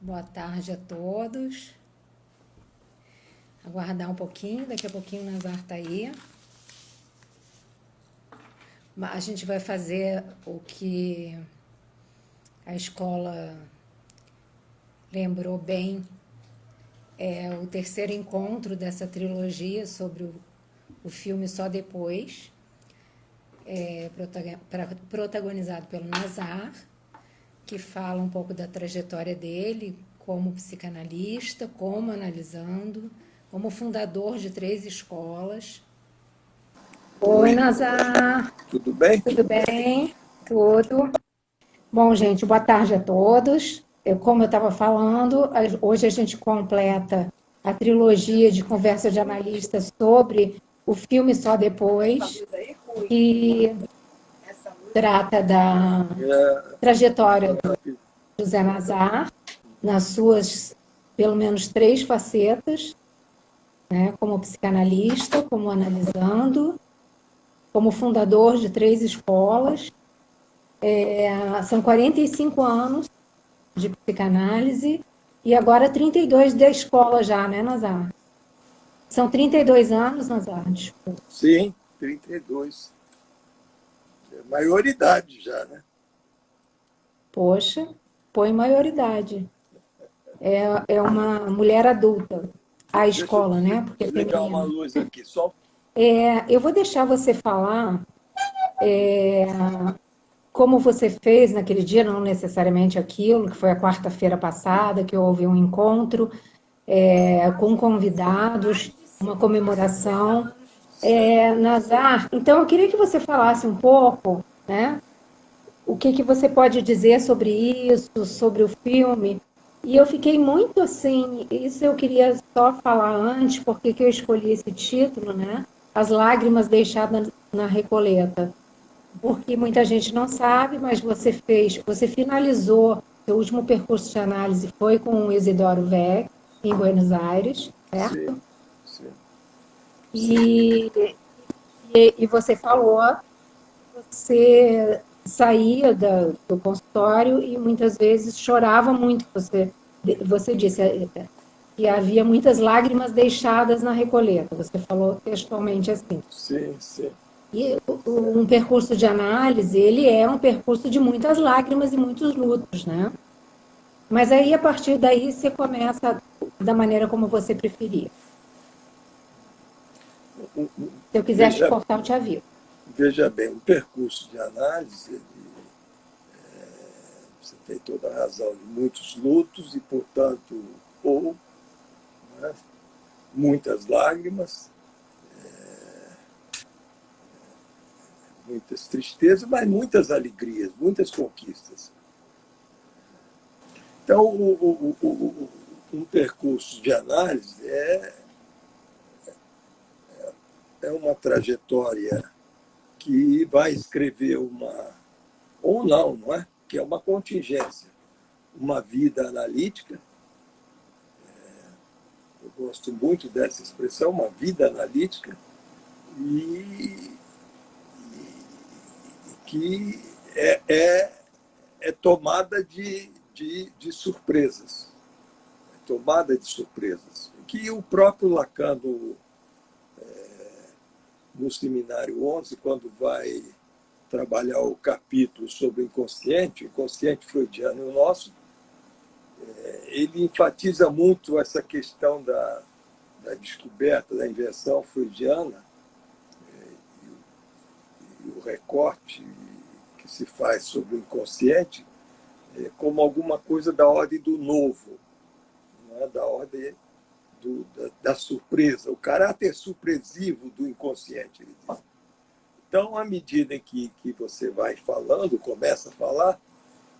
Boa tarde a todos. Aguardar um pouquinho, daqui a pouquinho o Nazar está aí. A gente vai fazer o que a escola lembrou bem, é o terceiro encontro dessa trilogia sobre o filme Só Depois, protagonizado pelo Nazar, que fala um pouco da trajetória dele como psicanalista, como analisando, como fundador de 3 escolas. Oi, Nazar. Tudo bem? Tudo bem? Tudo. Bom, gente, boa tarde a todos. Como eu estava falando, hoje a gente completa a trilogia de conversa de analistas sobre o filme Só Depois, que trata da trajetória do José Nazar, nas suas, pelo menos, 3 facetas, né? Como psicanalista, como analisando, como fundador de 3 escolas. São 45 anos de psicanálise e agora 32 da escola já, né, Nazar? São 32 anos, Nazar, desculpa. Sim, 32. É maioridade já, né? Poxa, põe maioridade. É uma mulher adulta. A Deixa eu escola, né? Porque é desligar uma feminina. luz aqui, só. Eu vou deixar você falar como você fez naquele dia, não necessariamente aquilo, que foi a quarta-feira passada, que houve um encontro com convidados, uma comemoração. Nazar, então eu queria que você falasse um pouco, né? O que você pode dizer sobre isso, sobre o filme? E eu fiquei muito assim, isso eu queria só falar antes, porque que eu escolhi esse título, né? As lágrimas deixadas na Recoleta. Porque muita gente não sabe, mas você finalizou seu último percurso de análise foi com o Isidoro Vec, em Buenos Aires, certo? Sim, sim, sim. E, e você falou, você saía do consultório e muitas vezes chorava muito. Você disse que havia muitas lágrimas deixadas na Recoleta. Você falou textualmente assim. Sim, sim. E um percurso de análise, ele é um percurso de muitas lágrimas e muitos lutos, né? Mas aí, a partir daí, você começa da maneira como você preferir. Se eu quiser te Veja, cortar, eu te aviso. veja bem, um percurso de análise, você tem toda a razão, de muitos lutos e, portanto, ou né, muitas lágrimas, muitas tristezas, mas muitas alegrias, muitas conquistas. Então, um percurso de análise é uma trajetória que vai escrever uma, ou não, não é? Que é uma contingência, uma vida analítica. Eu gosto muito dessa expressão, uma vida analítica, e que é tomada de surpresas, é tomada de surpresas, que o próprio Lacan, no Seminário 11, quando vai trabalhar o capítulo sobre o inconsciente freudiano e o nosso, ele enfatiza muito essa questão da descoberta, da invenção freudiana e o recorte que se faz sobre o inconsciente como alguma coisa da ordem do novo, não é? Da ordem da surpresa, o caráter surpresivo do inconsciente, ele diz. Então, à medida em que você vai falando, começa a falar,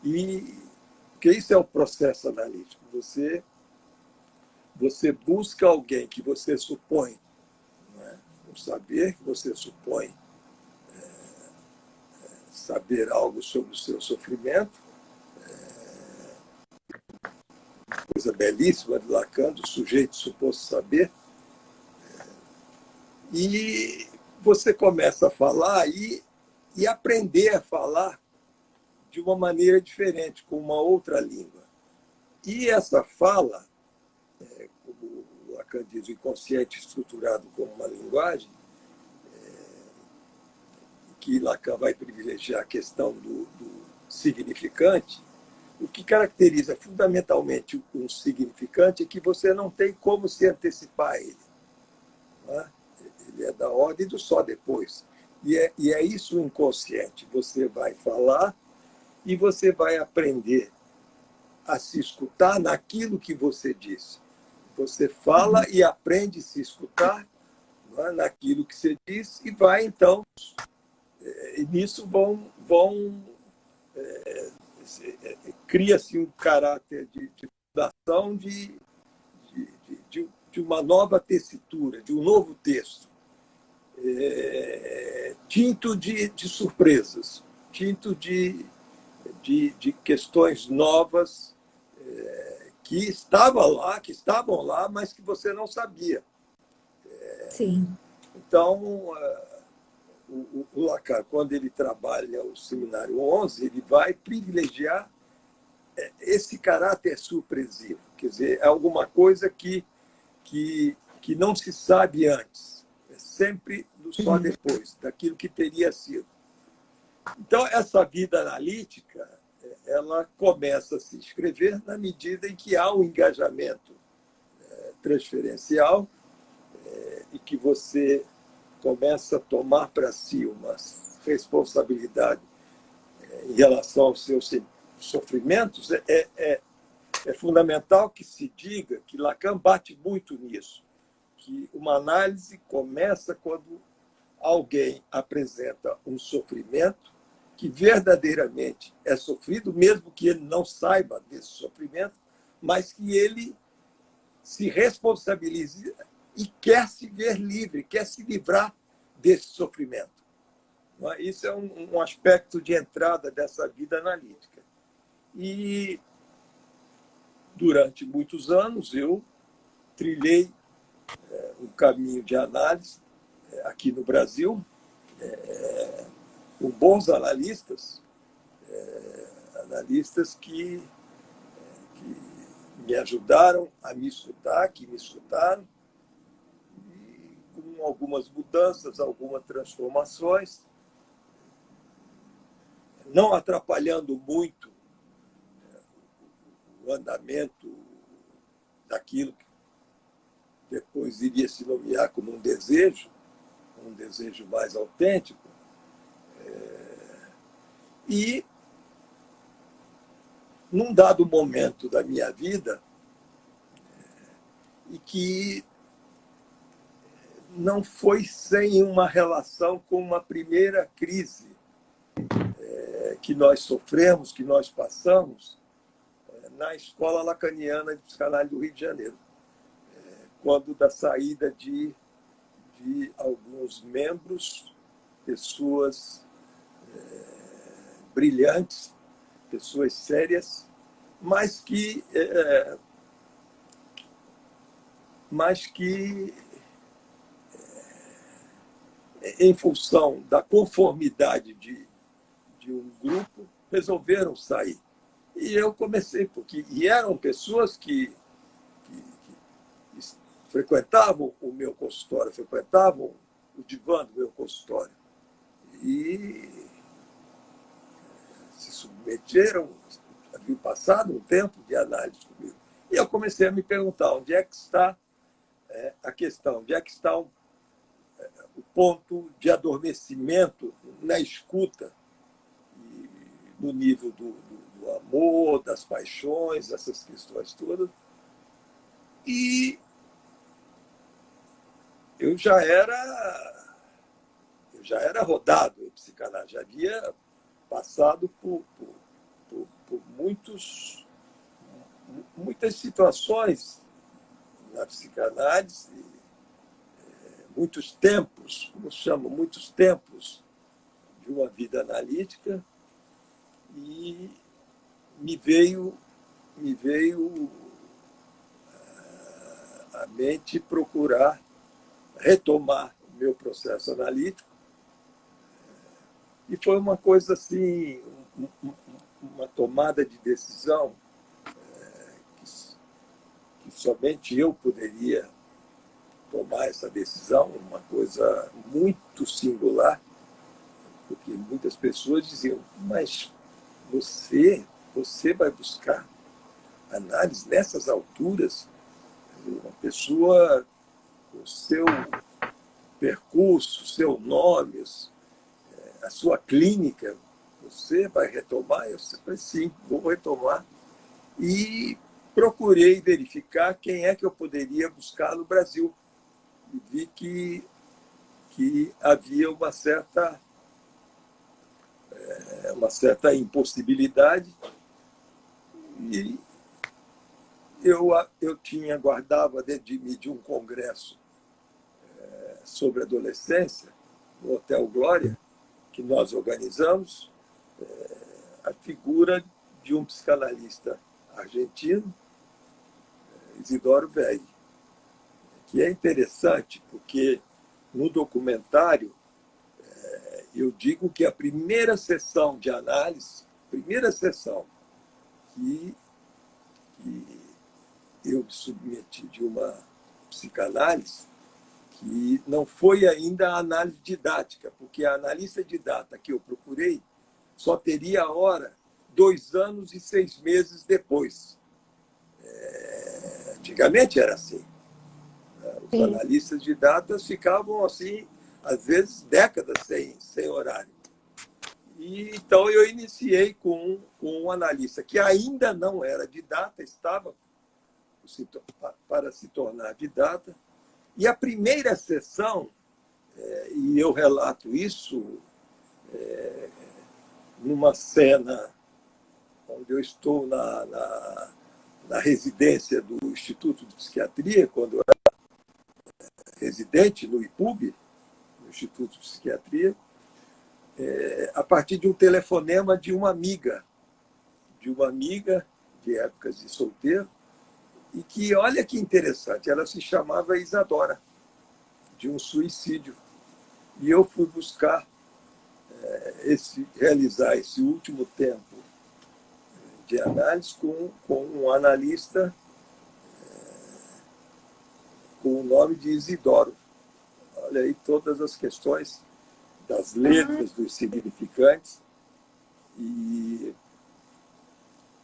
e porque isso é o processo analítico, você busca alguém que você supõe, não é? Um saber que você supõe saber algo sobre o seu sofrimento, coisa belíssima de Lacan, do sujeito suposto saber, e você começa a falar e aprender a falar de uma maneira diferente, com uma outra língua. E essa fala, como o Lacan diz, o inconsciente estruturado como uma linguagem, que Lacan vai privilegiar a questão do significante, o que caracteriza fundamentalmente um significante é que você não tem como se antecipar a ele. Não é? Ele é da ordem do só depois. E é isso o inconsciente. Você vai falar e você vai aprender a se escutar naquilo que você diz. Você fala e aprende a se escutar, não é? Naquilo que você diz e vai, então, e nisso cria-se um caráter de fundação de uma nova tessitura, de um novo texto, tinto de surpresas, tinto de questões novas que estavam lá, mas que você não sabia. Sim. Então, o Lacan, quando ele trabalha o Seminário 11, ele vai privilegiar esse caráter surpresivo, quer dizer, é alguma coisa que não se sabe antes, é sempre do só depois, daquilo que teria sido. Então, essa vida analítica, ela começa a se escrever na medida em que há um engajamento transferencial e que você começa a tomar para si uma responsabilidade em relação aos seus sofrimentos. É fundamental que se diga que Lacan bate muito nisso, que uma análise começa quando alguém apresenta um sofrimento que verdadeiramente é sofrido, mesmo que ele não saiba desse sofrimento, mas que ele se responsabilize e quer se ver livre, quer se livrar desse sofrimento. Isso é um aspecto de entrada dessa vida analítica. E, durante muitos anos, eu trilhei um caminho de análise aqui no Brasil, com bons analistas, analistas que me ajudaram a me escutar, que me escutaram, e com algumas mudanças, algumas transformações, não atrapalhando muito o andamento daquilo que depois iria se nomear como um desejo mais autêntico. E, num dado momento da minha vida, e que não foi sem uma relação com uma primeira crise que nós sofremos, que nós passamos, na Escola Lacaniana de Psicanálise do Rio de Janeiro, quando da saída de alguns membros, pessoas brilhantes, pessoas sérias, mas que em função da conformidade de um grupo, resolveram sair. E eu comecei, e eram pessoas que frequentavam o meu consultório, frequentavam o divã do meu consultório. E se submeteram, havia passado um tempo de análise comigo. E eu comecei a me perguntar onde é que está a questão, onde é que está o ponto de adormecimento na escuta, no nível do amor, das paixões, essas questões todas. E eu já era rodado em psicanálise, já havia passado por muitas situações na psicanálise, muitos tempos, como chamo, muitos tempos de uma vida analítica, e me veio à mente procurar retomar o meu processo analítico. E foi uma coisa assim, uma tomada de decisão que somente eu poderia tomar essa decisão, uma coisa muito singular, porque muitas pessoas diziam, mas você vai buscar análise nessas alturas? Uma pessoa, o seu percurso, seu nome, a sua clínica, você vai retomar? Eu falei, sim, vou retomar. E procurei verificar quem é que eu poderia buscar no Brasil. E vi que havia uma certa impossibilidade. E eu guardava dentro de mim de um congresso sobre adolescência, no Hotel Glória, que nós organizamos, a figura de um psicanalista argentino, Isidoro Veg, que é interessante porque no documentário eu digo que a primeira sessão de análise, primeira sessão que eu me submeti de uma psicanálise, que não foi ainda a análise didática, porque a analista de data que eu procurei só teria a hora 2 anos e 6 meses depois. Antigamente era assim. Os Sim. analistas de datas ficavam assim, às vezes décadas sem horário. E, então eu iniciei com um analista que ainda não era de data, estava para se tornar de data. E a primeira sessão, e eu relato isso numa cena onde eu estou na residência do Instituto de Psiquiatria, quando eu era residente no IPUB, no Instituto de Psiquiatria, a partir de um telefonema de uma amiga de épocas de solteiro, e que, olha que interessante, ela se chamava Isadora, de um suicídio. E eu fui buscar realizar esse último tempo de análise com um analista com o nome de Isidoro. Olha aí todas as questões das letras, dos significantes.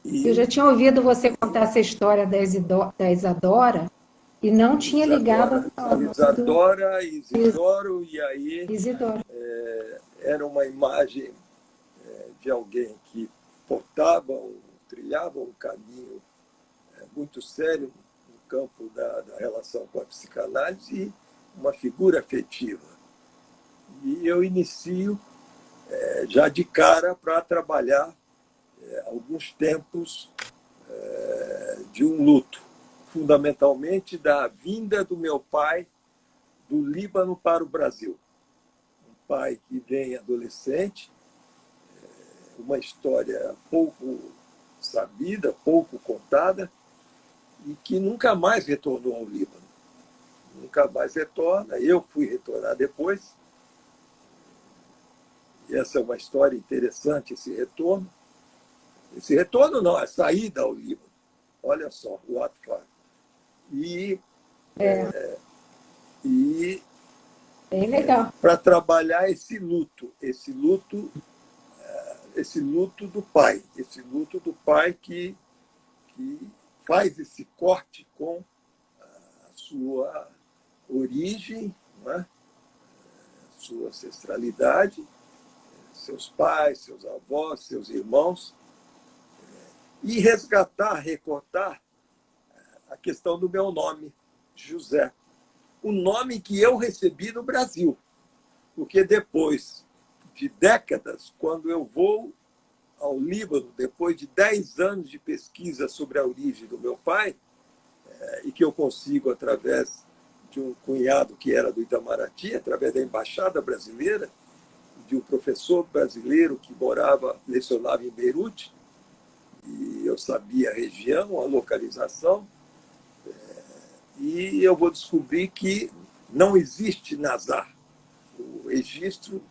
Eu já tinha ouvido você contar essa história da Isadora e não tinha ligado ao nome do Isadora, Isidoro, e aí Isidoro. era uma imagem de alguém que trilhava um caminho muito sério no campo da relação com a psicanálise e uma figura afetiva. E eu inicio já de cara para trabalhar alguns tempos de um luto, fundamentalmente da vinda do meu pai do Líbano para o Brasil. Um pai que vem adolescente, uma história pouco sabida, pouco contada, e que nunca mais retornou ao Líbano. Nunca mais retorna. Eu fui retornar depois. E essa é uma história interessante, esse retorno. Esse retorno não, a saída ao Líbano. Olha só, o ato falho. E Bem legal. para trabalhar esse luto do pai que faz esse corte com a sua origem, né? Sua ancestralidade, seus pais, seus avós, seus irmãos, e recortar a questão do meu nome, José. O nome que eu recebi no Brasil. Porque depois de décadas, quando eu vou ao Líbano, depois de 10 anos de pesquisa sobre a origem do meu pai, e que eu consigo através de um cunhado que era do Itamaraty, através da Embaixada Brasileira, de um professor brasileiro que lecionava em Beirute, e eu sabia a região, a localização, e eu vou descobrir que não existe Nazar. O registro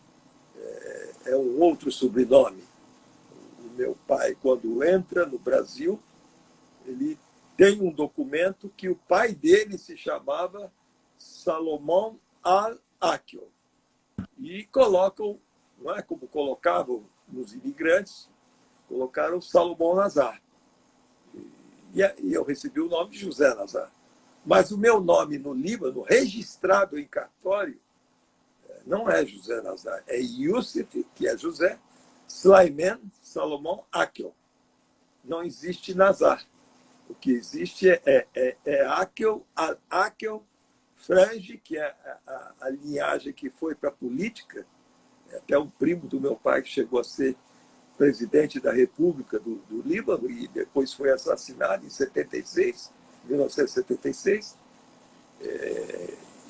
é um outro sobrenome. O meu pai, quando entra no Brasil, ele tem um documento que o pai dele se chamava Salomão al-Akil. E colocam, não é como colocavam nos imigrantes, colocaram Salomão Nazar. E eu recebi o nome de José Nazar. Mas o meu nome no Líbano, registrado em cartório, não é José Nazar, é Youssef, que é José, Sulaiman Salomão Akil. Não existe Nazar. O que existe é Akil, Akil Frange, que é a linhagem que foi para a política, até um primo do meu pai que chegou a ser presidente da República do Líbano e depois foi assassinado em 1976,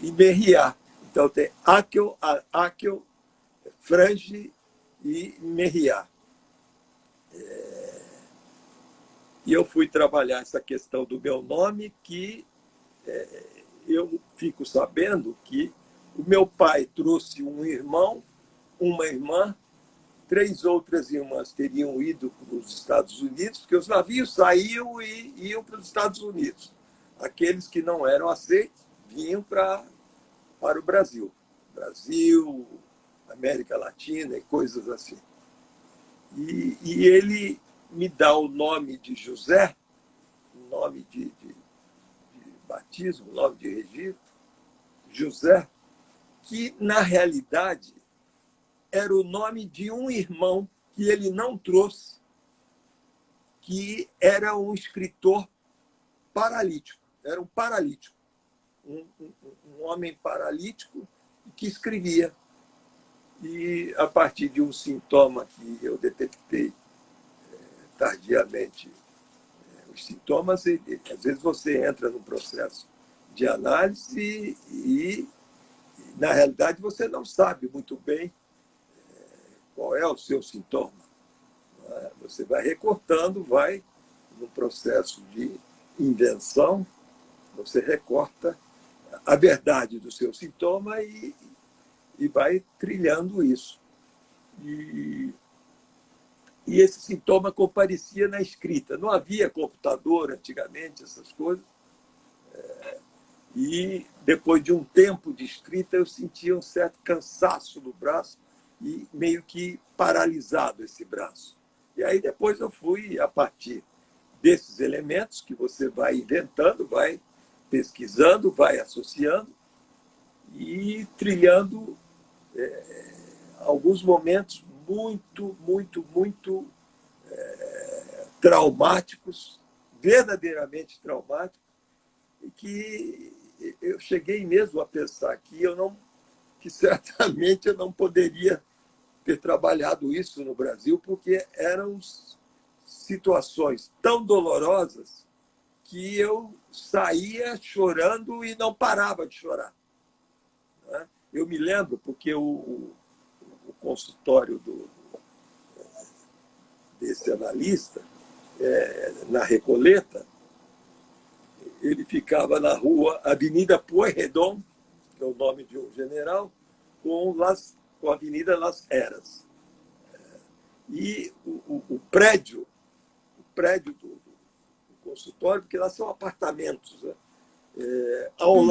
e Merriá. Então tem Akil, Frange e Merriá. E eu fui trabalhar essa questão do meu nome, que eu fico sabendo que o meu pai trouxe um irmão, uma irmã, 3 outras irmãs teriam ido para os Estados Unidos, porque os navios saíam e iam para os Estados Unidos. Aqueles que não eram aceitos vinham para o Brasil. Brasil, América Latina e coisas assim. E ele me dá o nome de José, o nome de batismo, o nome de registro, José, que, na realidade, era o nome de um irmão que ele não trouxe, que era um escritor paralítico. Era um paralítico, um homem paralítico que escrevia. E, a partir de um sintoma que eu detectei tardiamente, os sintomas, às vezes você entra num processo de análise e na realidade, você não sabe muito bem qual é o seu sintoma. Você vai recortando, vai no processo de invenção, você recorta a verdade do seu sintoma e vai trilhando isso. E esse sintoma comparecia na escrita. Não havia computador antigamente, essas coisas. E depois de um tempo de escrita, eu sentia um certo cansaço no braço e meio que paralisado esse braço. E aí depois eu fui, a partir desses elementos que você vai inventando, vai pesquisando, vai associando e trilhando alguns momentos muito traumáticos, verdadeiramente traumáticos, e que eu cheguei mesmo a pensar que certamente eu não poderia ter trabalhado isso no Brasil, porque eram situações tão dolorosas que eu saía chorando e não parava de chorar. Eu me lembro, porque o consultório desse analista, na Recoleta, ele ficava na rua Avenida Pueyrredón, que é o nome de um general, com a Avenida Las Heras. E o prédio do consultório, porque lá são apartamentos, né? Ao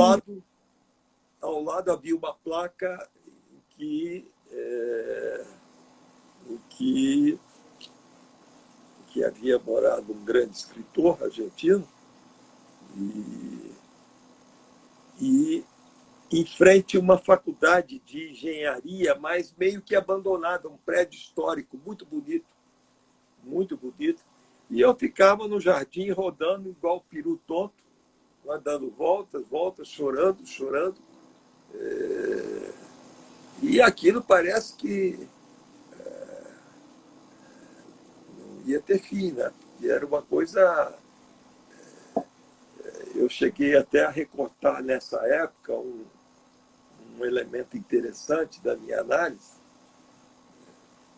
lado havia uma placa em que havia morado um grande escritor argentino, e em frente a uma faculdade de engenharia, mas meio que abandonada, um prédio histórico muito bonito, muito bonito. E eu ficava no jardim rodando igual peru tonto, lá dando voltas, chorando. E aquilo parece que não ia ter fim, né? E era uma coisa... Eu cheguei até a recortar nessa época um elemento interessante da minha análise,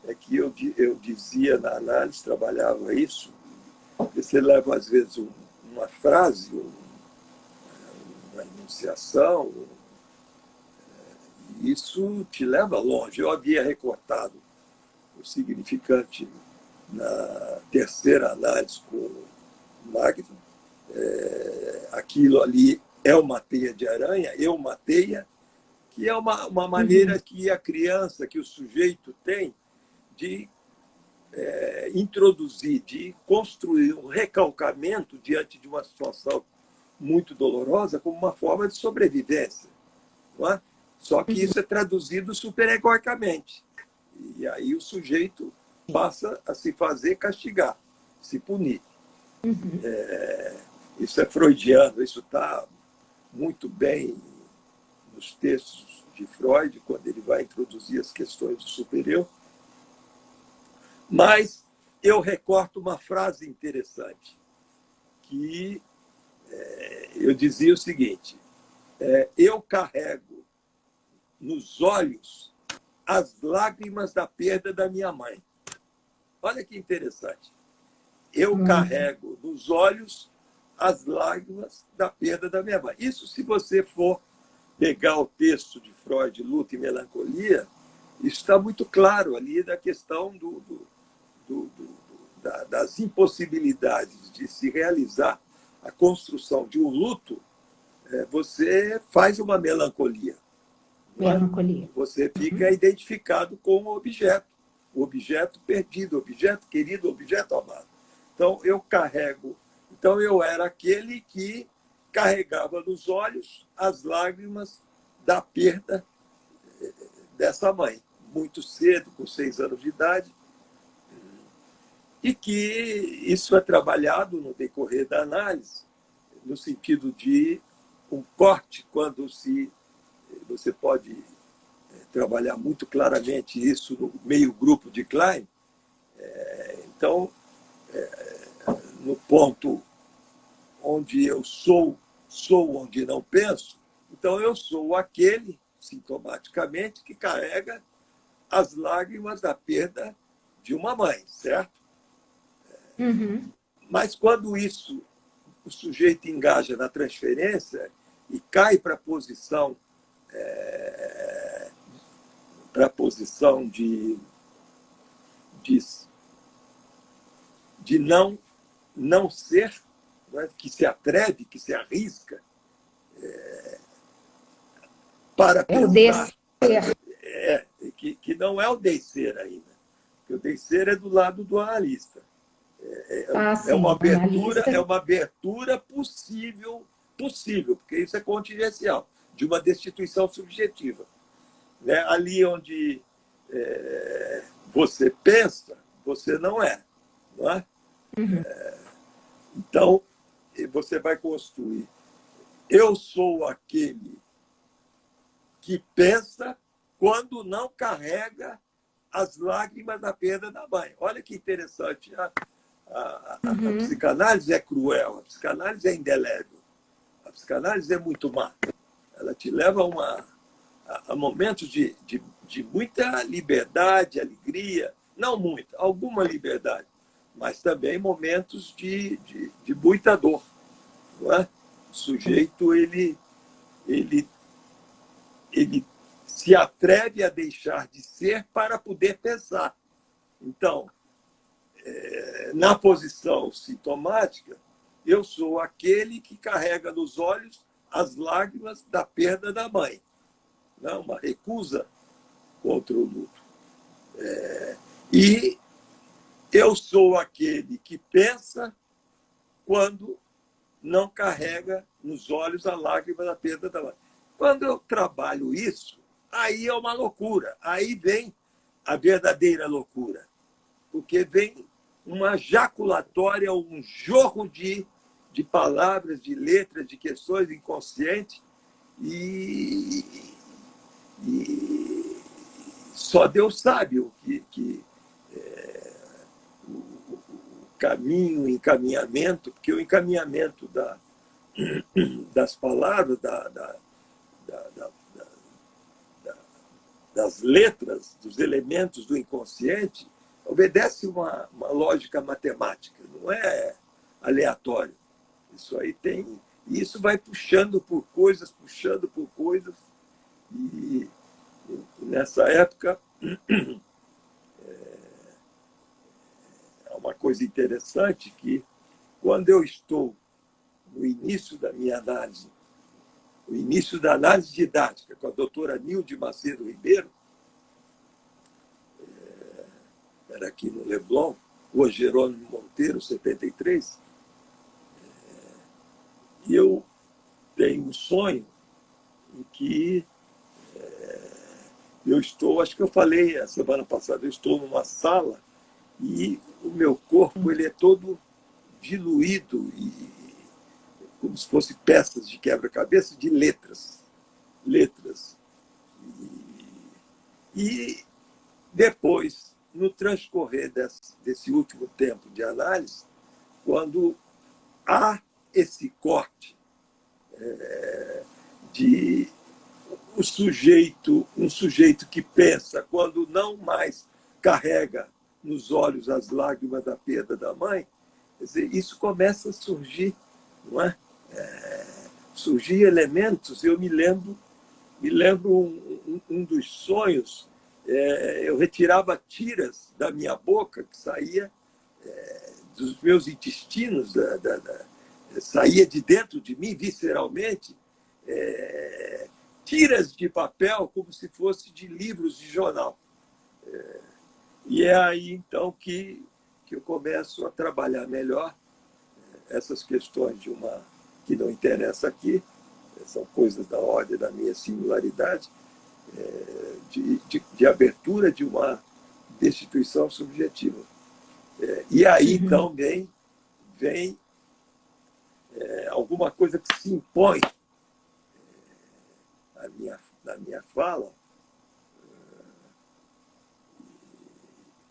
é que eu dizia na análise, trabalhava isso, você leva às vezes uma frase, uma enunciação, e isso te leva longe. Eu havia recortado o significante na terceira análise com o Magno, aquilo ali é uma teia de aranha, uma teia, que é uma maneira que a criança, que o sujeito tem de introduzir, de construir um recalcamento diante de uma situação muito dolorosa como uma forma de sobrevivência. Não é? Só que isso é traduzido superegoicamente. E aí o sujeito passa a se fazer castigar, se punir. Isso é freudiano, isso está muito bem nos textos de Freud, quando ele vai introduzir as questões do superior. Mas eu recorto uma frase interessante, que eu dizia o seguinte: eu carrego nos olhos as lágrimas da perda da minha mãe. Olha que interessante. Eu carrego nos olhos as lágrimas da perda da minha mãe. Isso, se você for pegar o texto de Freud, Luta e Melancolia, isso está muito claro ali da questão das impossibilidades de se realizar a construção de um luto. Você faz uma melancolia. Melancolia. Você fica identificado com o objeto perdido, o objeto querido, o objeto amado. Então, eu era aquele que carregava nos olhos as lágrimas da perda dessa mãe, muito cedo, com 6 anos de idade, e que isso é trabalhado no decorrer da análise, no sentido de um corte, quando você pode trabalhar muito claramente isso no meio-grupo de Klein. Então, no ponto onde eu sou onde não penso, então eu sou aquele, sintomaticamente, que carrega as lágrimas da perda de uma mãe, certo? Mas quando o sujeito engaja na transferência e cai para a posição de não ser, né? Que se atreve, que se arrisca para pensar, que não é o descer ainda, porque o descer é do lado do analista. Sim, É uma abertura possível, porque isso é contingencial, de uma destituição subjetiva. Né? Ali onde você pensa, você não é. Não é? Então, você vai construir. Eu sou aquele que pensa quando não carrega as lágrimas da perda da mãe. Olha que interessante. A psicanálise é cruel, a psicanálise é indelével, a psicanálise é muito má. Ela te leva a momentos de muita liberdade, alegria, não muita, alguma liberdade, mas também momentos de muita dor. Não é? O sujeito ele se atreve a deixar de ser para poder pensar. Então, na posição sintomática, eu sou aquele que carrega nos olhos as lágrimas da perda da mãe. Não, uma recusa contra o luto. E eu sou aquele que pensa quando não carrega nos olhos a lágrima da perda da mãe. Quando eu trabalho isso, aí é uma loucura. Aí vem a verdadeira loucura. Porque vem uma jaculatória, um jorro de palavras, de letras, de questões inconscientes, e só Deus sabe o caminho, o encaminhamento, porque o encaminhamento das palavras, das letras, dos elementos do inconsciente, obedece uma lógica matemática, não é aleatório. Isso aí tem. E isso vai puxando por coisas, e nessa época é uma coisa interessante que, quando eu estou no início da minha análise, o início da análise didática, com a doutora Nilde Macedo Ribeiro, era aqui no Leblon, hoje Jerônimo Monteiro, 73, e eu tenho um sonho em que eu estou, acho que eu falei a semana passada, eu estou numa sala e o meu corpo ele é todo diluído e como se fossem peças de quebra-cabeça de letras. Letras. E depois, no transcorrer desse último tempo de análise, quando há esse corte de um sujeito que pensa, quando não mais carrega nos olhos as lágrimas da perda da mãe, quer dizer, isso começa a surgir, não é? Surgir elementos. Eu me lembro um dos sonhos, eu retirava tiras da minha boca, que saía dos meus intestinos, saía de dentro de mim, visceralmente, tiras de papel como se fosse de livros de jornal. E é aí, então, que eu começo a trabalhar melhor essas questões de que não interessa aqui, são coisas da ordem da minha singularidade, de abertura de uma destituição subjetiva. E aí, então, vem alguma coisa que se impõe na minha fala,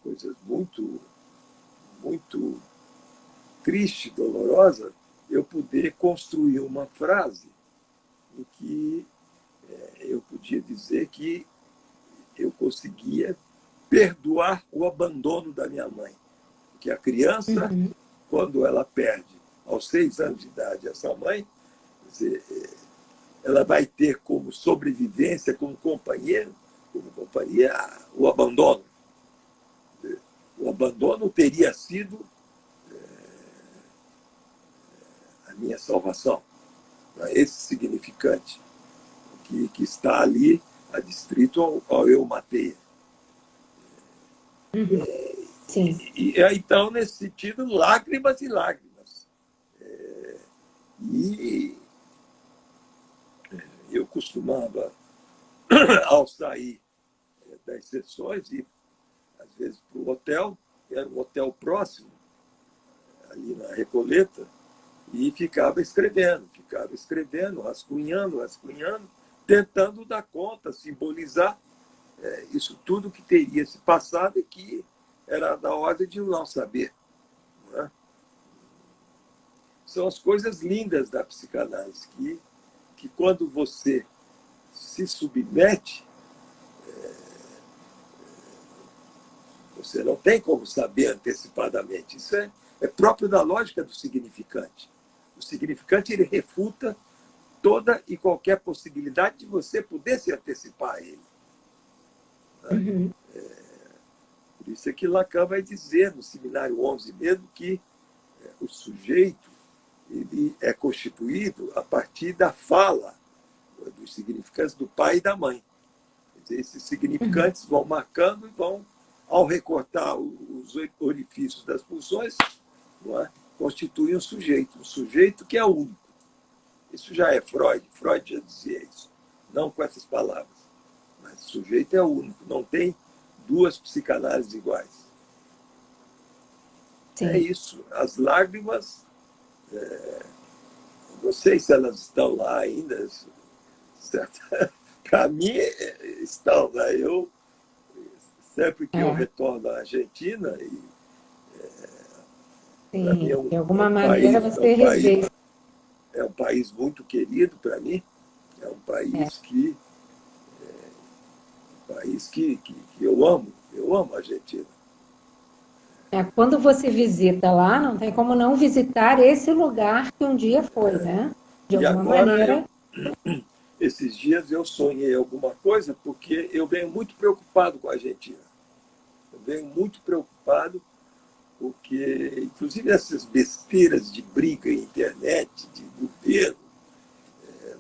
coisas muito, muito triste, dolorosa, eu poder construir uma frase em que eu podia dizer que eu conseguia perdoar o abandono da minha mãe. Porque a criança, quando ela perde aos 6 anos de idade essa mãe, quer dizer, ela vai ter como sobrevivência, como companhia, o abandono. O abandono teria sido a minha salvação. Esse significante que está ali adstrito ao eu matei. Sim. E então, nesse sentido, lágrimas e lágrimas. E eu costumava, ao sair das sessões, ir às vezes para o hotel, que era um hotel próximo, ali na Recoleta, e ficava escrevendo, rascunhando, tentando dar conta, simbolizar isso tudo que teria se passado e que era da ordem de não saber. Não é? São as coisas lindas da psicanálise, que quando você se submete, você não tem como saber antecipadamente. Isso é próprio da lógica do significante. O significante ele refuta toda e qualquer possibilidade de você poder se antecipar a ele. Por isso é que Lacan vai dizer no seminário 11 mesmo que o sujeito ele é constituído a partir da fala dos significantes do pai e da mãe. Quer dizer, esses significantes vão marcando e vão, ao recortar os orifícios das pulsões, não é? Constituem um sujeito que é único. Isso já é Freud. Freud já dizia isso, não com essas palavras. Mas o sujeito é único, não tem duas psicanálises iguais. Sim. É isso. As lágrimas, não sei se elas estão lá ainda. Para mim, estão lá. Eu, sempre que eu retorno à Argentina, sim, de alguma maneira você rejeita. É um país muito querido para mim. É um país que eu amo. Eu amo a Argentina. Quando você visita lá, não tem como não visitar esse lugar que um dia foi, né? De alguma maneira. Esses dias eu sonhei alguma coisa, porque eu venho muito preocupado com a Argentina. Eu venho muito preocupado porque, inclusive, essas besteiras de briga em internet, de governo,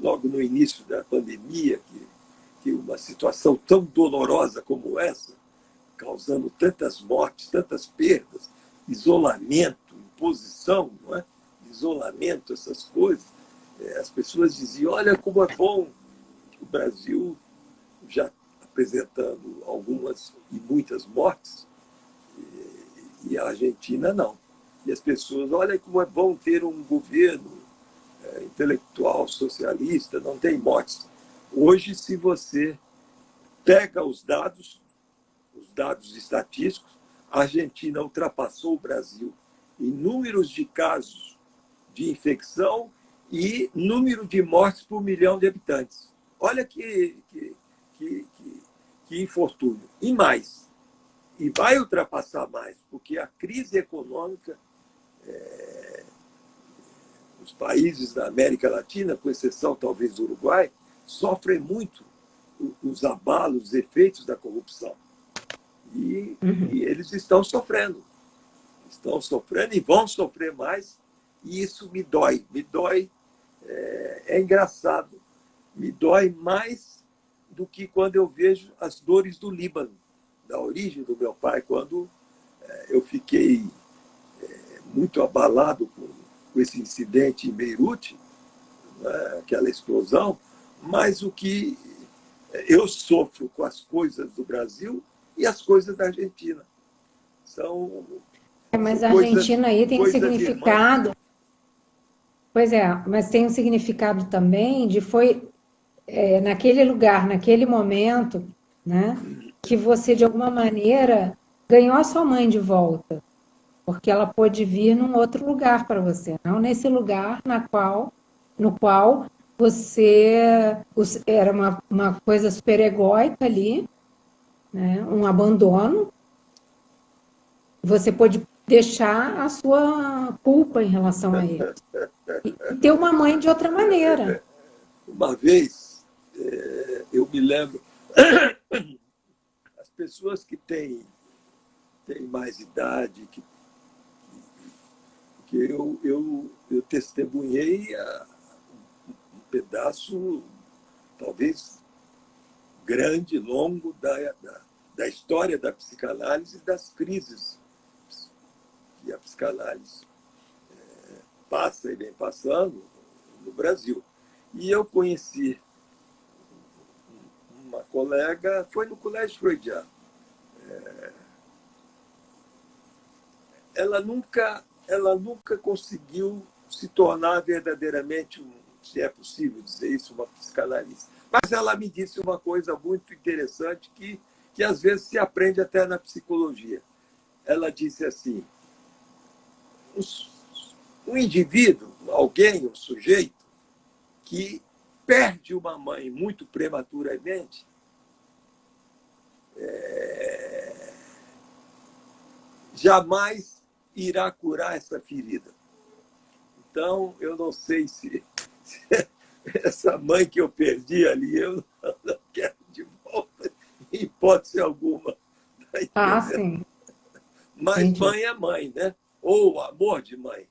logo no início da pandemia, que uma situação tão dolorosa como essa, causando tantas mortes, tantas perdas, isolamento, imposição, não é? Isolamento, essas coisas. As pessoas diziam, olha como é bom que o Brasil, já apresentando algumas e muitas mortes, e a Argentina não. E as pessoas, olha como é bom ter um governo intelectual, socialista, não tem mortes. Hoje, se você pega os dados estatísticos, a Argentina ultrapassou o Brasil em números de casos de infecção e número de mortes por milhão de habitantes. Olha que infortúnio. E mais, e vai ultrapassar mais, porque a crise econômica, os países da América Latina, com exceção talvez do Uruguai, sofrem muito os abalos, os efeitos da corrupção. E eles estão sofrendo e vão sofrer mais, e isso me dói. É engraçado, me dói mais do que quando eu vejo as dores do Líbano, da origem do meu pai, quando eu fiquei muito abalado com esse incidente em Beirute, né, aquela explosão, mas o que eu sofro com as coisas do Brasil e as coisas da Argentina. Mas a Argentina aí tem um significado. Irmãs. Pois é, mas tem um significado também de naquele lugar, naquele momento, né, que você, de alguma maneira, ganhou a sua mãe de volta, porque ela pôde vir num outro lugar para você, não nesse lugar no qual você era uma coisa super egóica ali, né, um abandono. Você pôde deixar a sua culpa em relação a ele. E ter uma mãe de outra maneira. Uma vez, eu me lembro, as pessoas que têm mais idade, que eu testemunhei um pedaço, talvez grande, longo, da história da psicanálise e das crises que a psicanálise passa e vem passando no Brasil. E eu conheci uma colega, foi no Colégio Freudiano. Ela nunca conseguiu se tornar verdadeiramente, se é possível dizer isso, uma psicanalista. Mas ela me disse uma coisa muito interessante que às vezes se aprende até na psicologia. Ela disse assim, um indivíduo, alguém, um sujeito, que perde uma mãe muito prematuramente, jamais irá curar essa ferida. Então, eu não sei se essa mãe que eu perdi ali, eu não quero de volta, em hipótese alguma. Ah, sim. Mas entendi. Mãe é mãe, né? Ou o amor de mãe.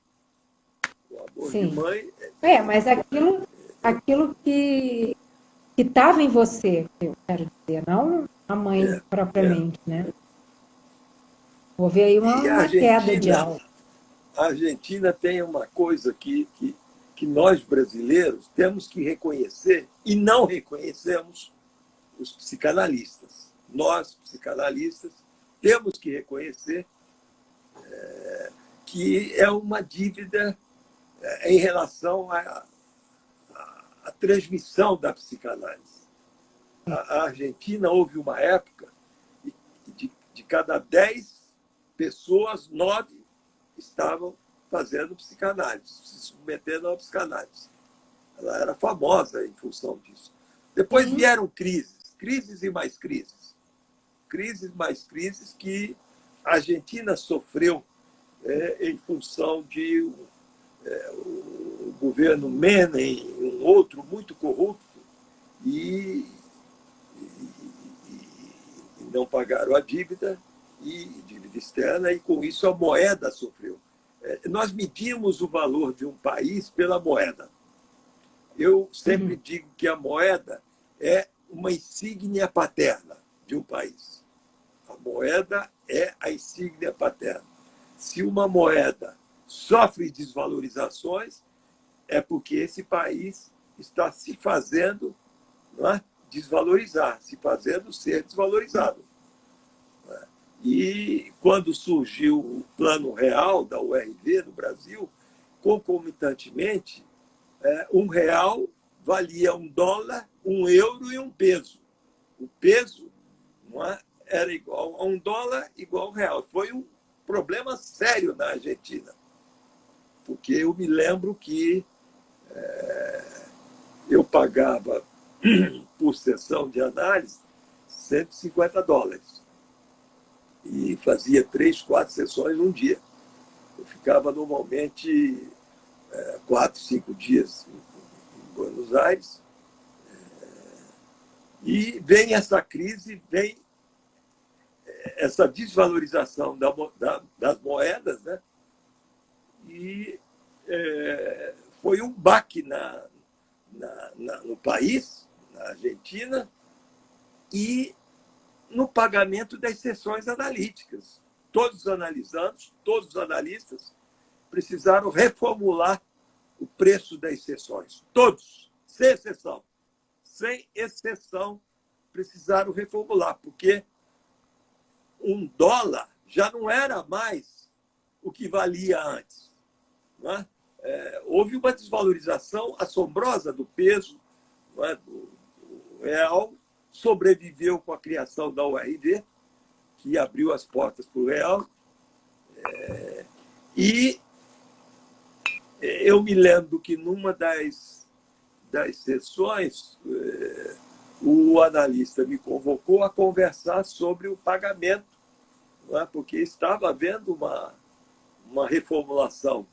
O amor sim. de mãe... Mas aquilo que estava em você, eu quero dizer, não a mãe propriamente, né? Houve aí uma queda de algo. A Argentina tem uma coisa que nós, brasileiros, temos que reconhecer e não reconhecemos os psicanalistas. Nós, psicanalistas, temos que reconhecer que é uma dívida em relação à transmissão da psicanálise. A Argentina houve uma época de cada 10 pessoas, 9 estavam fazendo psicanálise, se submetendo à psicanálise. Ela era famosa em função disso. Depois vieram crises e mais crises. Crises mais crises que a Argentina sofreu em função de o governo Menem, um outro muito corrupto, e não pagaram a dívida dívida externa e, com isso, a moeda sofreu. Nós medimos o valor de um país pela moeda. Eu sempre digo que a moeda é uma insígnia paterna de um país. A moeda é a insígnia paterna. Se uma moeda sofre desvalorizações, é porque esse país está se fazendo, não é, desvalorizar, se fazendo ser desvalorizado. E quando surgiu o Plano Real da URV no Brasil, concomitantemente, R$ 1 valia $1, €1 e peso. O peso, não é, era igual a $1 igual a R$ 1. Foi um problema sério na Argentina, porque eu me lembro que eu pagava por sessão de análise $150 e fazia 3, 4 sessões num dia. Eu ficava normalmente 4, 5 dias em Buenos Aires. E vem essa crise, vem essa desvalorização das moedas, né? E foi um baque no país, na Argentina, e no pagamento das sessões analíticas. Todos os analisandos, todos os analistas precisaram reformular o preço das sessões. Todos, sem exceção. Sem exceção, precisaram reformular, porque $1 já não era mais o que valia antes. Não é? Houve uma desvalorização assombrosa do peso, não é, do real, sobreviveu com a criação da URV, que abriu as portas para o real. E eu me lembro que numa das sessões, o analista me convocou a conversar sobre o pagamento, não é? Porque estava havendo uma reformulação.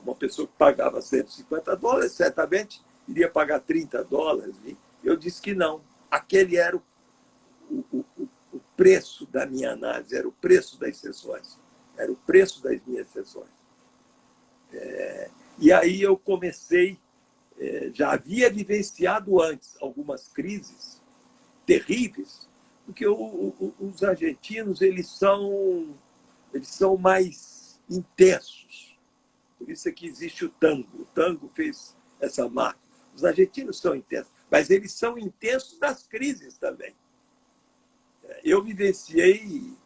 Uma pessoa que pagava $150 certamente iria pagar $30. E eu disse que não. Aquele era o preço da minha análise, era o preço das sessões, era o preço das minhas sessões. E aí eu comecei, já havia vivenciado antes algumas crises terríveis, porque os argentinos eles são mais intensos. Por isso é que existe o tango. O tango fez essa marca. Os argentinos são intensos, mas eles são intensos nas crises também. Eu vivenciei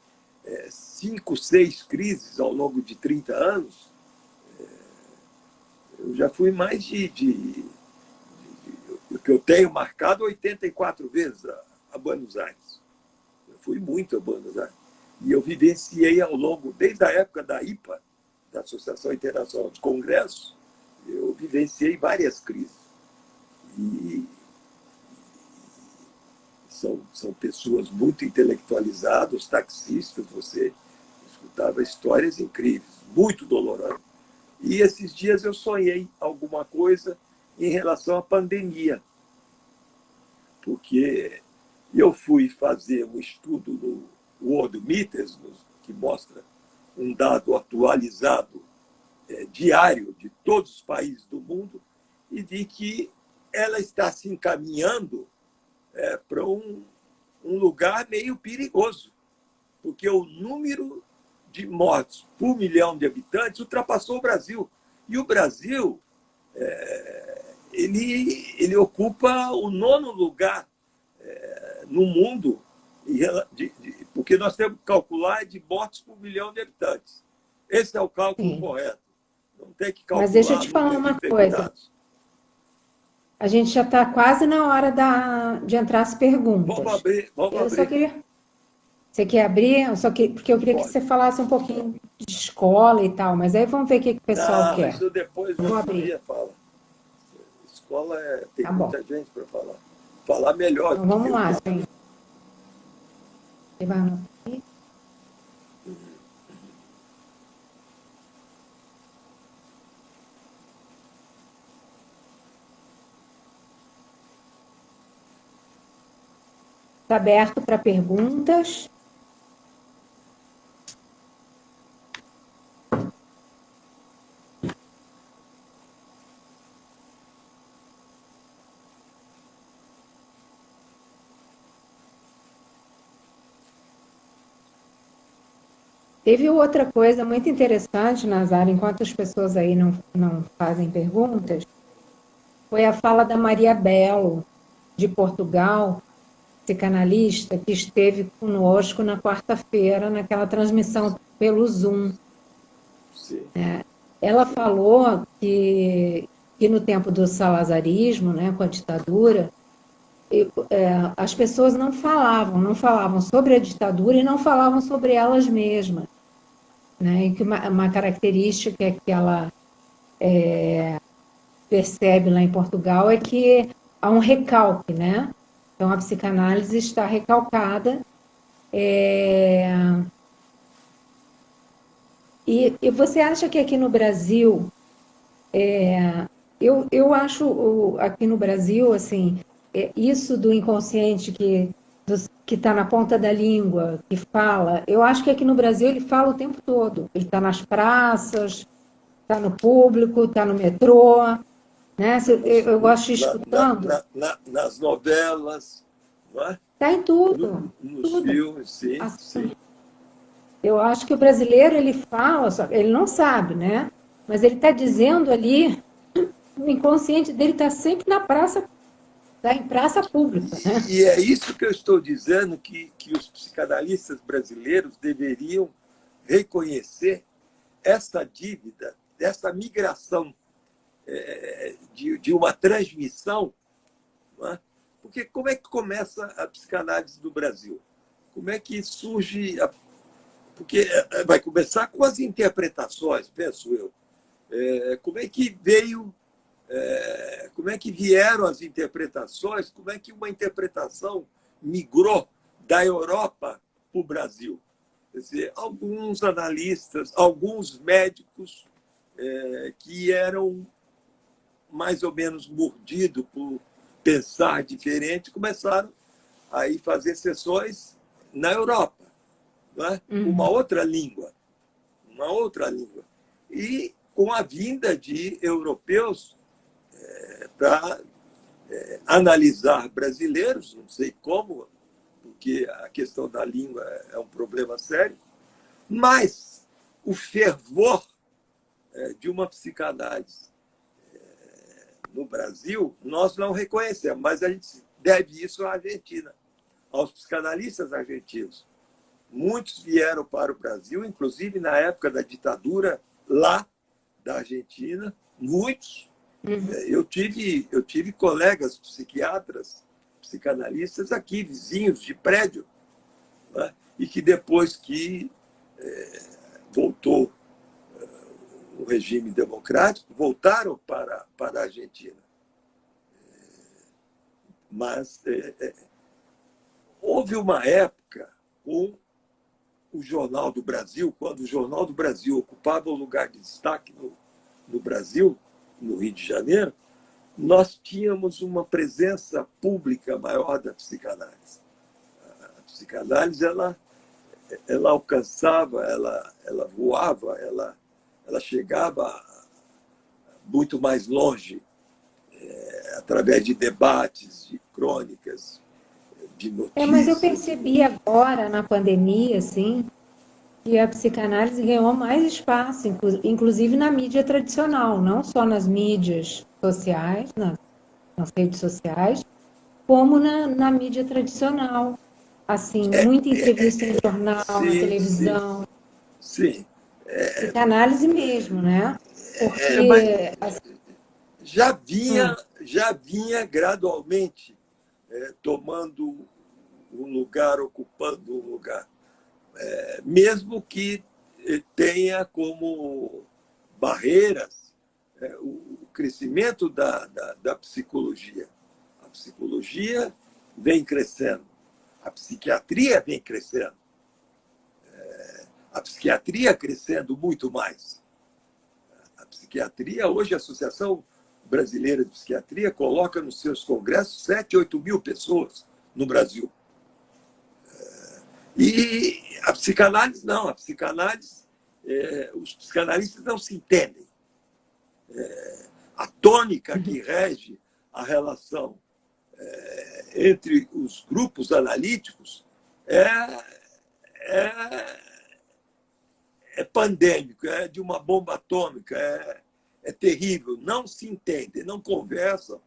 5, 6 crises ao longo de 30 anos. Eu já fui mais o que eu tenho marcado 84 vezes a Buenos Aires. Eu fui muito a Buenos Aires. E eu vivenciei ao longo, desde a época da IPA, da Associação Internacional de Congressos, eu vivenciei várias crises. E são pessoas muito intelectualizadas, taxistas, você escutava histórias incríveis, muito dolorosas. E esses dias eu sonhei alguma coisa em relação à pandemia, porque eu fui fazer um estudo no Worldometers, que mostra um dado atualizado diário de todos os países do mundo, e vi que ela está se encaminhando para um lugar meio perigoso, porque o número de mortes por milhão de habitantes ultrapassou o Brasil. E o Brasil ele ocupa o 9º lugar no mundo, porque nós temos que calcular de mortes por milhão de habitantes. Esse é o cálculo Sim. correto. Não tem que calcular. Mas deixa eu te falar uma coisa. A gente já está quase na hora de entrar as perguntas. Vamos abrir. Só queria... Você quer abrir? Porque eu queria que você falasse um pouquinho de escola e tal, mas aí vamos ver o que o pessoal quer. Isso depois vamos outro abrir. dia fala. Escola tem Tá muita gente para falar. Falar melhor. Então, vamos lá, gente. Você vai anotar aí? Está aberto para perguntas. Teve outra coisa muito interessante, Nazar, enquanto as pessoas aí não fazem perguntas, foi a fala da Maria Belo, de Portugal, psicanalista, que esteve conosco na quarta-feira, naquela transmissão pelo Zoom. Sim. Ela falou que no tempo do salazarismo, né, com a ditadura, as pessoas não falavam sobre a ditadura e não falavam sobre elas mesmas. Né? E que uma característica que ela percebe lá em Portugal é que há um recalque, né? Então, a psicanálise está recalcada. E você acha que aqui no Brasil, eu acho aqui no Brasil, assim, isso do inconsciente que está na ponta da língua, que fala, eu acho que aqui no Brasil ele fala o tempo todo. Ele está nas praças, está no público, está no metrô, né? Eu gosto de ir escutando. Nas novelas, não é? Está em tudo, Nos tudo. filmes, sim, Assim, sim. eu acho que o brasileiro, ele fala, ele não sabe, né? Mas ele está dizendo ali, o inconsciente dele está sempre na praça, está em praça pública, né? E é isso que eu estou dizendo, que os psicanalistas brasileiros deveriam reconhecer essa dívida, essa migração de uma transmissão. Não é? Porque como é que começa a psicanálise no Brasil? Como é que surge? Porque vai começar com as interpretações, penso eu. Como é que veio, como é que vieram as interpretações, como é que uma interpretação migrou da Europa para o Brasil? Quer dizer, alguns analistas, alguns médicos que eram mais ou menos mordidos por pensar diferente, começaram a ir fazer sessões na Europa, não é? Uma outra língua, uma outra língua. E com a vinda de europeus para analisar brasileiros, não sei como, porque a questão da língua é um problema sério, mas o fervor de uma psicanálise no Brasil, nós não reconhecemos, mas a gente deve isso à Argentina, aos psicanalistas argentinos. Muitos vieram para o Brasil, inclusive na época da ditadura lá da Argentina, muitos. Eu tive colegas psiquiatras, psicanalistas aqui, vizinhos de prédio, né? E que depois que voltou o regime democrático, voltaram para a Argentina. Mas houve uma época com o Jornal do Brasil, quando o Jornal do Brasil ocupava o lugar de destaque no Brasil, no Rio de Janeiro, nós tínhamos uma presença pública maior da psicanálise. A psicanálise ela alcançava, ela voava, ela chegava muito mais longe, através de debates, de crônicas, de Mas eu notícias. percebi agora, na pandemia, assim, que a psicanálise ganhou mais espaço, inclusive na mídia tradicional, não só nas mídias sociais, nas redes sociais, como na mídia tradicional. Assim, muita entrevista no jornal, na Sim, sim, televisão, sim. psicanálise mesmo, né? Mas Porque, já hum, vinha, já vinha gradualmente tomando um lugar, ocupando um lugar. Mesmo que tenha como barreiras o crescimento da psicologia. A psicologia vem crescendo, a psiquiatria vem crescendo, a psiquiatria crescendo muito mais. A psiquiatria, hoje a Associação Brasileira de Psiquiatria coloca nos seus congressos 7, 8 mil pessoas no Brasil. E a psicanálise não, a psicanálise, os psicanalistas não se entendem. A tônica que rege a relação entre os grupos analíticos é é pandêmico, é de uma bomba atômica, é terrível. Não se entendem, não conversam,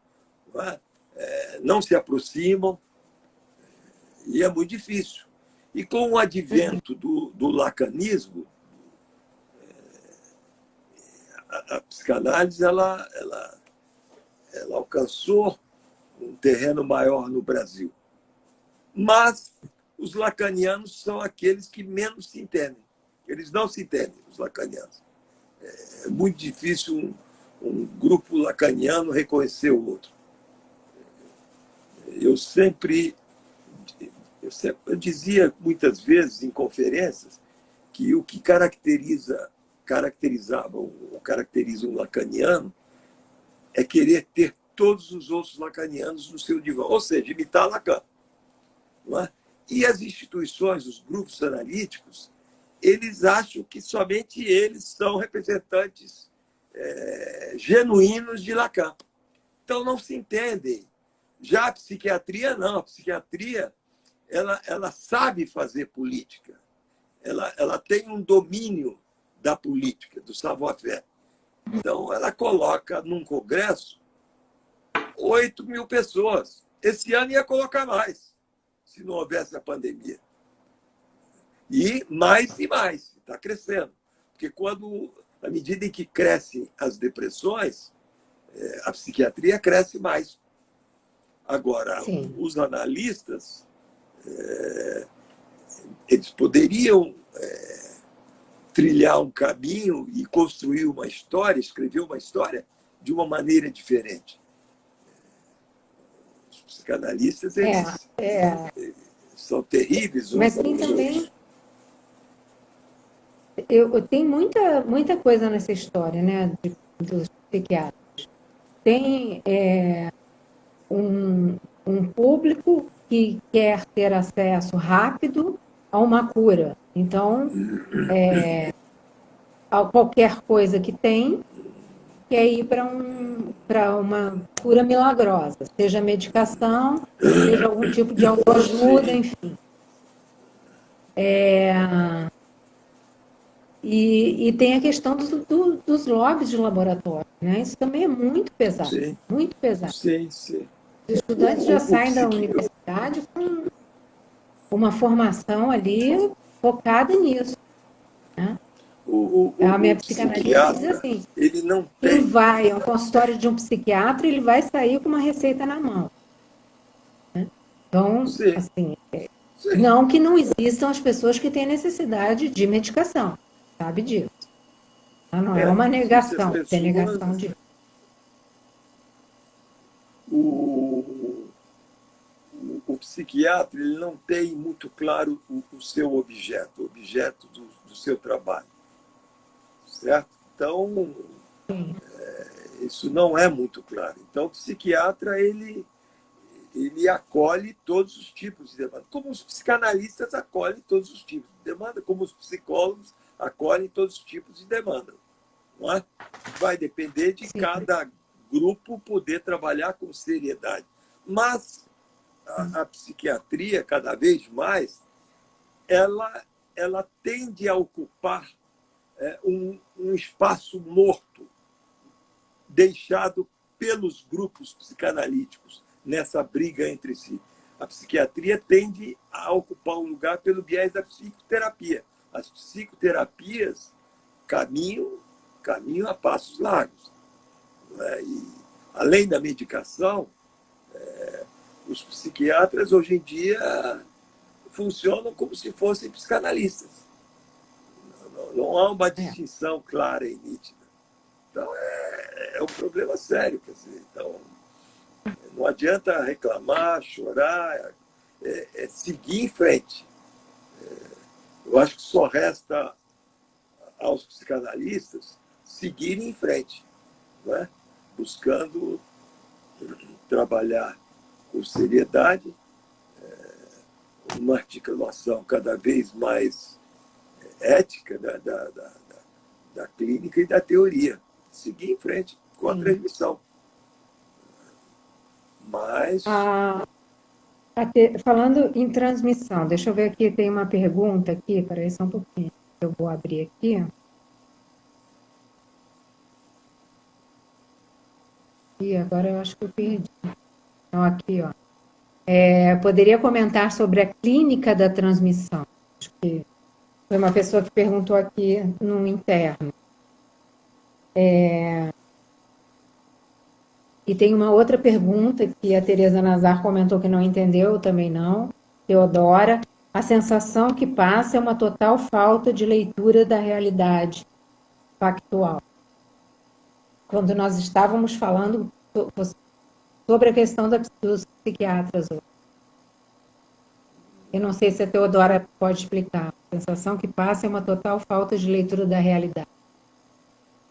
não se aproximam, e é muito difícil. E com o advento do lacanismo, a psicanálise ela alcançou um terreno maior no Brasil. Mas os lacanianos são aqueles que menos se entendem. Eles não se entendem, os lacanianos. É muito difícil um grupo lacaniano reconhecer o outro. Eu dizia muitas vezes em conferências que o que caracteriza ou caracteriza um lacaniano é querer ter todos os outros lacanianos no seu divã, ou seja, imitar Lacan. Não é? E as instituições, os grupos analíticos, eles acham que somente eles são representantes genuínos de Lacan. Então, não se entendem. Já a psiquiatria, não. A psiquiatria ela sabe fazer política. Ela tem um domínio da política, do savoir-faire. Então, ela coloca num congresso 8.000 pessoas. Esse ano ia colocar mais, se não houvesse a pandemia. E mais, está crescendo. Porque à medida em que crescem as depressões, a psiquiatria cresce mais. Agora, sim, os analistas, eles poderiam trilhar um caminho e construir uma história, escrever uma história de uma maneira diferente. Os psicanalistas, eles são terríveis. Mas tem também... Tem muita coisa nessa história, né, dos psiquiatras. Tem um público que quer ter acesso rápido a uma cura. Então, a qualquer coisa que tem, quer ir para uma cura milagrosa, seja medicação, seja algum tipo de autoajuda, enfim. E tem a questão dos lobbies de laboratório, né? Isso também é muito pesado, sim, muito pesado. Sim, sim. Os estudantes já saem da universidade com uma formação ali focada nisso. Né? A minha psicanalista diz assim, ele não quem tem... vai ao consultório de um psiquiatra, ele vai sair com uma receita na mão. Né? Então, sim, assim, sim, não que não existam as pessoas que têm necessidade de medicação, sabe disso. Não é uma negação, tem negação de... O psiquiatra, ele não tem muito claro o seu objeto, o objeto do seu trabalho. Certo? Então, isso não é muito claro. Então, o psiquiatra, ele acolhe todos os tipos de demanda, como os psicanalistas acolhem todos os tipos de demanda, como os psicólogos acolhem todos os tipos de demanda. Não é? Vai depender de cada grupo poder trabalhar com seriedade. Mas a psiquiatria, cada vez mais, ela tende a ocupar um espaço morto, deixado pelos grupos psicanalíticos nessa briga entre si. A psiquiatria tende a ocupar um lugar pelo viés da psicoterapia. As psicoterapias caminham a passos largos. E, além da medicação, os psiquiatras, hoje em dia, funcionam como se fossem psicanalistas. Não há uma distinção clara e nítida. Então, é um problema sério. Quer dizer, então, não adianta reclamar, chorar, seguir em frente. Eu acho que só resta aos psicanalistas seguirem em frente, não é? Buscando trabalhar com seriedade, uma articulação cada vez mais ética da clínica e da teoria. Seguir em frente com a transmissão. Mas... falando em transmissão, deixa eu ver aqui, tem uma pergunta aqui, peraí só um pouquinho. Eu vou abrir aqui. E agora eu acho que eu perdi. Então, aqui, ó. Poderia comentar sobre a clínica da transmissão. Acho que foi uma pessoa que perguntou aqui no interno. E tem uma outra pergunta que a Tereza Nazar comentou que não entendeu, eu também não. Teodora, a sensação que passa é uma total falta de leitura da realidade factual. Quando nós estávamos falando sobre a questão dos psiquiatras hoje. Eu não sei se a Teodora pode explicar. A sensação que passa é uma total falta de leitura da realidade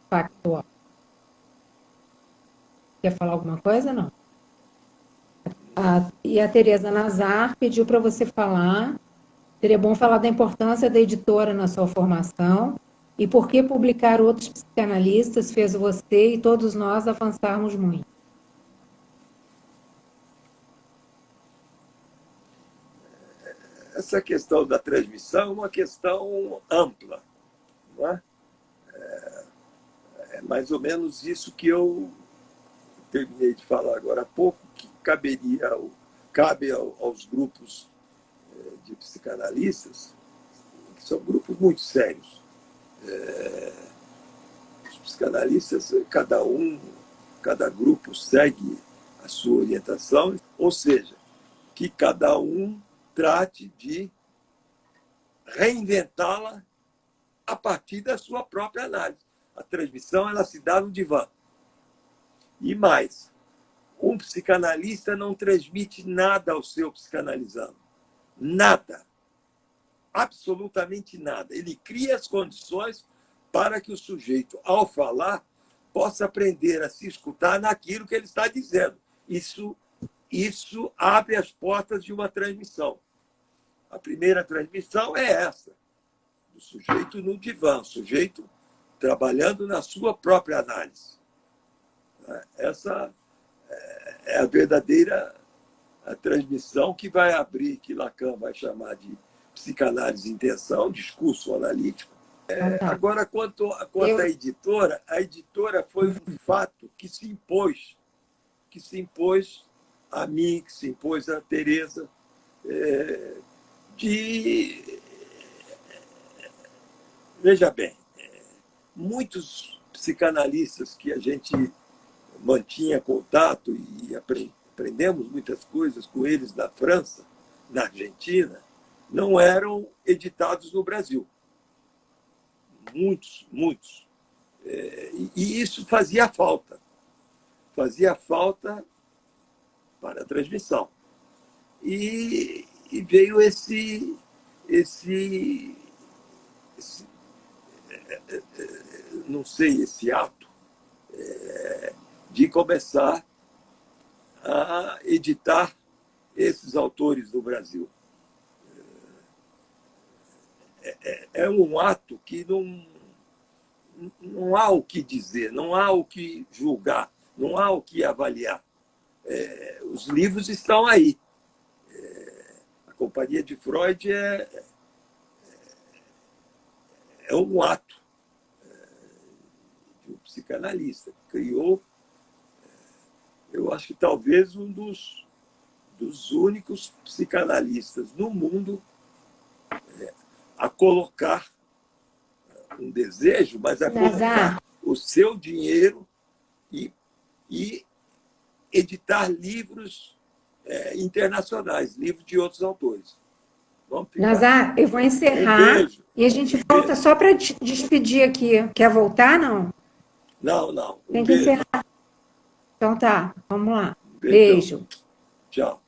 factual. Quer falar alguma coisa? Não. E a Tereza Nazar pediu para você falar. Seria bom falar da importância da editora na sua formação e por que publicar outros psicanalistas fez você e todos nós avançarmos muito. Essa questão da transmissão é uma questão ampla, não é? É mais ou menos isso que eu terminei de falar agora há pouco, que cabe aos grupos de psicanalistas, que são grupos muito sérios. Os psicanalistas, cada grupo segue a sua orientação, ou seja, que cada um trate de reinventá-la a partir da sua própria análise. A transmissão ela se dá no divã. E mais, um psicanalista não transmite nada ao seu psicanalizando. Nada. Absolutamente nada. Ele cria as condições para que o sujeito, ao falar, possa aprender a se escutar naquilo que ele está dizendo. Isso abre as portas de uma transmissão. A primeira transmissão é essa, do sujeito no divã, o sujeito trabalhando na sua própria análise. Essa é a verdadeira transmissão que vai abrir, que Lacan vai chamar de psicanálise de intenção, discurso analítico. Agora, quanto à editora, a editora foi um fato que se impôs a mim, que se impôs a Tereza, veja bem, muitos psicanalistas que a gente mantinha contato e aprendemos muitas coisas com eles na França, na Argentina, não eram editados no Brasil. Muitos. E isso fazia falta. Fazia falta para a transmissão. E veio esse não sei, esse ato de começar a editar esses autores do Brasil. É um ato que não há o que dizer, não há o que julgar, não há o que avaliar. Os livros estão aí. A Companhia de Freud é um ato de um psicanalista. Criou, eu acho que talvez um dos únicos psicanalistas no mundo a colocar um desejo, mas a colocar o seu dinheiro e editar livros internacionais, livros de outros autores. Nazar, eu vou encerrar e a gente volta só para despedir aqui. Quer voltar, não? Não. Tem que encerrar. Então tá, vamos lá. Beijo. Tchau.